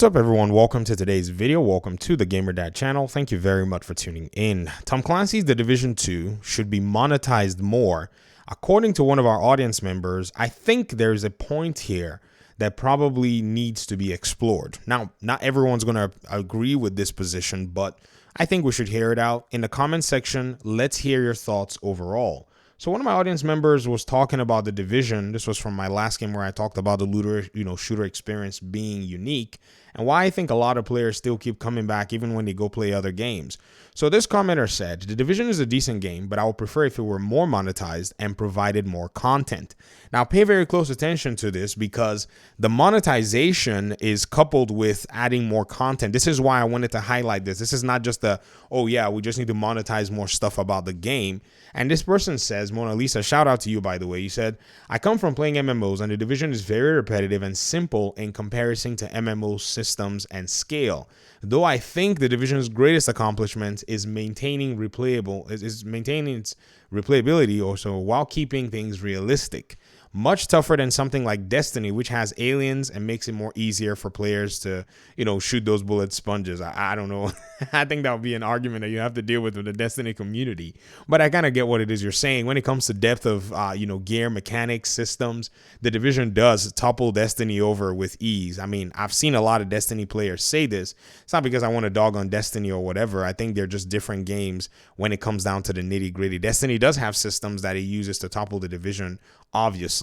What's up, everyone? Welcome to today's video. Welcome to the Gamer Dad channel. Thank you very much for tuning in. Tom Clancy's The Division 2 should be monetized more. According to one of our audience members, I think there's a point here that probably needs to be explored. Now, not everyone's going to agree with this position, but I think we should hear it out. In the comment section, let's hear your thoughts overall. So one of my audience members was talking about The Division. This was from my last game where I talked about the looter, shooter experience being unique and why I think a lot of players still keep coming back even when they go play other games. So this commenter said, The Division is a decent game, but I would prefer if it were more monetized and provided more content. Now pay very close attention to this because the monetization is coupled with adding more content. This is why I wanted to highlight this. This is not just oh yeah, we just need to monetize more stuff about the game. And this person says, Mona Lisa, shout out to you, by the way. You said, I come from playing MMOs and The Division is very repetitive and simple in comparison to MMO systems and scale. Though I think The Division's greatest accomplishment is maintaining its replayability also while keeping things realistic. Much tougher than something like Destiny, which has aliens and makes it more easier for players to, shoot those bullet sponges. I don't know. I think that would be an argument that you have to deal with the Destiny community. But I kind of get what it is you're saying. When it comes to depth of, gear, mechanics, systems, The Division does topple Destiny over with ease. I mean, I've seen a lot of Destiny players say this. It's not because I want to dog on Destiny or whatever. I think they're just different games when it comes down to the nitty gritty. Destiny does have systems that it uses to topple The Division, obviously.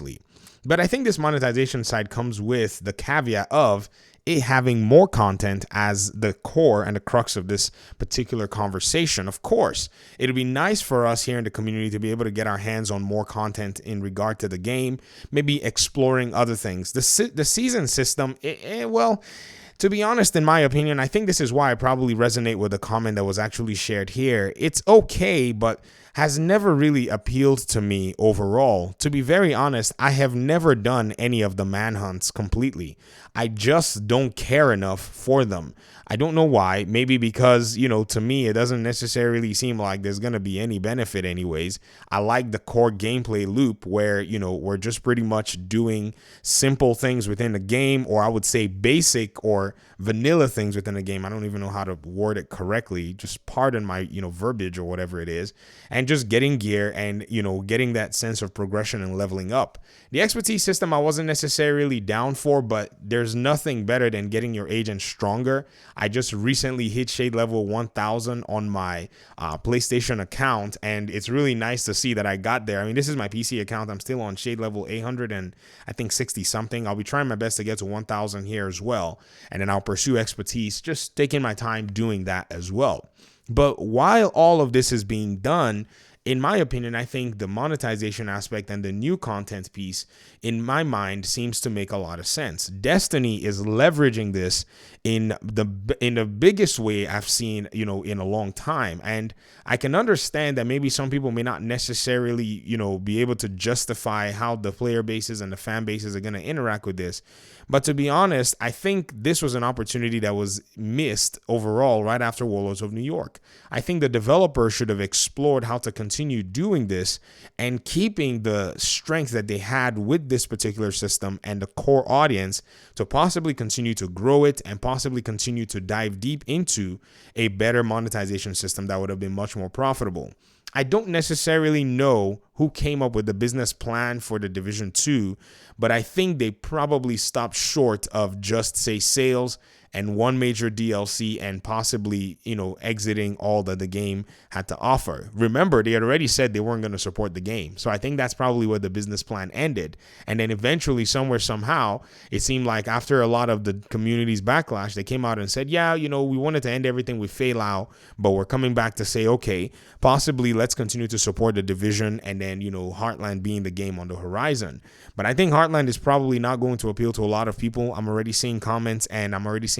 But I think this monetization side comes with the caveat of it having more content as the core and the crux of this particular conversation. Of course, it'd be nice for us here in the community to be able to get our hands on more content in regard to the game, maybe exploring other things. The season system, well, to be honest, in my opinion, I think this is why I probably resonate with the comment that was actually shared here. It's okay, but has never really appealed to me overall. To be very honest, I have never done any of the manhunts completely. I just don't care enough for them. I don't know why. Maybe because, to me, it doesn't necessarily seem like there's going to be any benefit anyways. I like the core gameplay loop where, we're just pretty much doing simple things within the game, or I would say basic or vanilla things within the game. I don't even know how to word it correctly. Just pardon my, verbiage or whatever it is. And just getting gear and, getting that sense of progression and leveling up. The expertise system I wasn't necessarily down for, but there's nothing better than getting your agent stronger. I just recently hit shade level 1000 on my PlayStation account, and it's really nice to see that I got there. I mean, this is my PC account. I'm still on shade level 800 and I think 60 something. I'll be trying my best to get to 1000 here as well. And then I'll pursue expertise, just taking my time doing that as well. But while all of this is being done, in my opinion, I think the monetization aspect and the new content piece, in my mind, seems to make a lot of sense. Destiny is leveraging this in the biggest way I've seen, in a long time. And I can understand that maybe some people may not necessarily, be able to justify how the player bases and the fan bases are going to interact with this. But to be honest, I think this was an opportunity that was missed overall right after Warlords of New York. I think the developer should have explored how to continue doing this and keeping the strength that they had with this particular system and the core audience to possibly continue to grow it and possibly continue to dive deep into a better monetization system that would have been much more profitable. I don't necessarily know who came up with the business plan for the Division 2, but I think they probably stopped short of just, say, sales and one major DLC and possibly, exiting all that the game had to offer. Remember, they had already said they weren't going to support the game. So I think that's probably where the business plan ended. And then eventually, somewhere, somehow, it seemed like after a lot of the community's backlash, they came out and said, yeah, we wanted to end everything with Feilau, but we're coming back to say, okay, possibly let's continue to support the Division and then, Heartland being the game on the horizon. But I think Heartland is probably not going to appeal to a lot of people. I'm already seeing comments and I'm already seeing,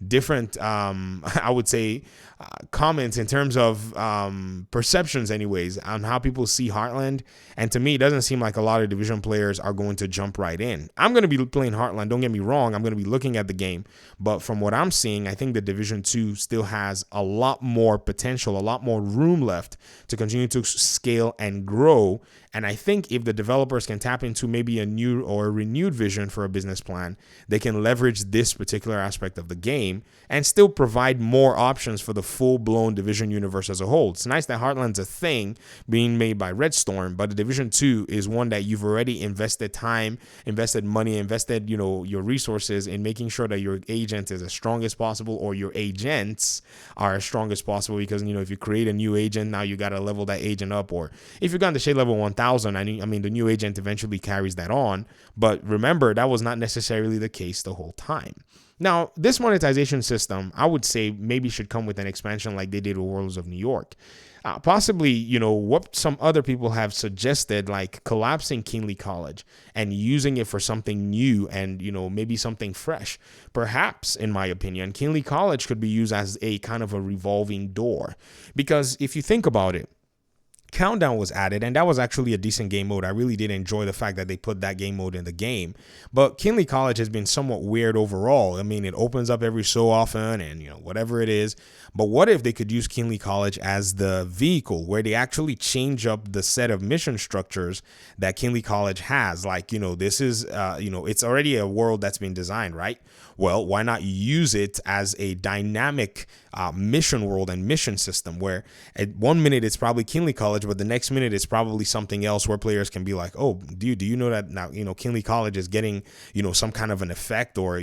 different, I would say, comments in terms of perceptions anyways on how people see Heartland. And to me, it doesn't seem like a lot of Division players are going to jump right in. I'm going to be playing Heartland. Don't get me wrong. I'm going to be looking at the game. But from what I'm seeing, I think the Division 2 still has a lot more potential, a lot more room left to continue to scale and grow And I think if the developers can tap into maybe a new or a renewed vision for a business plan, they can leverage this particular aspect of the game and still provide more options for the full-blown Division universe as a whole. It's nice that Heartland's a thing being made by Red Storm, but the Division 2 is one that you've already invested time, invested money, invested, your resources in making sure that your agent is as strong as possible, or your agents are as strong as possible, because, if you create a new agent, now you got to level that agent up, or if you've gotten to shade level 1000, I mean, the new agent eventually carries that on. But remember, that was not necessarily the case the whole time. Now, this monetization system, I would say maybe should come with an expansion like they did with Worlds of New York. Possibly, what some other people have suggested, like collapsing Kingly College and using it for something new and, maybe something fresh. Perhaps, in my opinion, Kingly College could be used as a kind of a revolving door. Because if you think about it, Countdown was added, and that was actually a decent game mode. I really did enjoy the fact that they put that game mode in the game. But Kingly College has been somewhat weird overall. I mean, it opens up every so often and, whatever it is. But what if they could use Kingly College as the vehicle where they actually change up the set of mission structures that Kingly College has? Like, this is, it's already a world that's been designed, right? Well, why not use it as a dynamic mission world and mission system where at 1 minute it's probably Kingly College, but the next minute it's probably something else where players can be like, oh, do you know that now, Kingly College is getting, some kind of an effect or,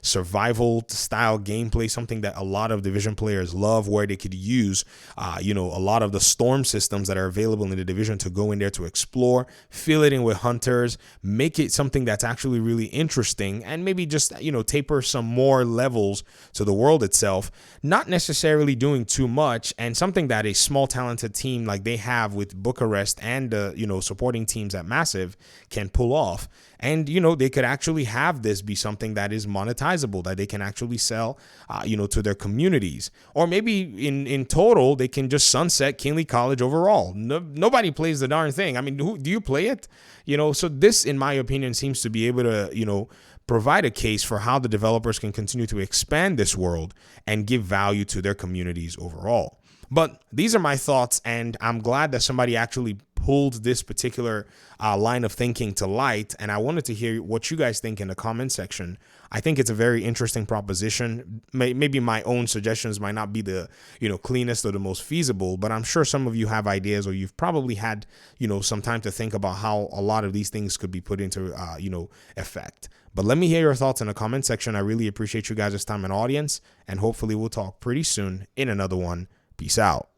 survival style gameplay, something that a lot of Division players love, where they could use, a lot of the storm systems that are available in the Division to go in there to explore, fill it in with hunters, make it something that's actually really interesting, and maybe just, taper some more levels to the world itself, not necessarily doing too much, and something that a small talented team like they have with Bucharest and supporting teams at Massive can pull off. And, they could actually have this be something that is monetizable, that they can actually sell, to their communities. Or maybe in total, they can just sunset Kingly College overall. Nobody plays the darn thing. I mean, do you play it? So this, in my opinion, seems to be able to, provide a case for how the developers can continue to expand this world and give value to their communities overall. But these are my thoughts, and I'm glad that somebody actually pulled this particular line of thinking to light, and I wanted to hear what you guys think in the comment section. I think it's a very interesting proposition. Maybe my own suggestions might not be the cleanest or the most feasible, but I'm sure some of you have ideas, or you've probably had some time to think about how a lot of these things could be put into effect. But let me hear your thoughts in the comment section. I really appreciate you guys' time and audience, and hopefully we'll talk pretty soon in another one. Peace out.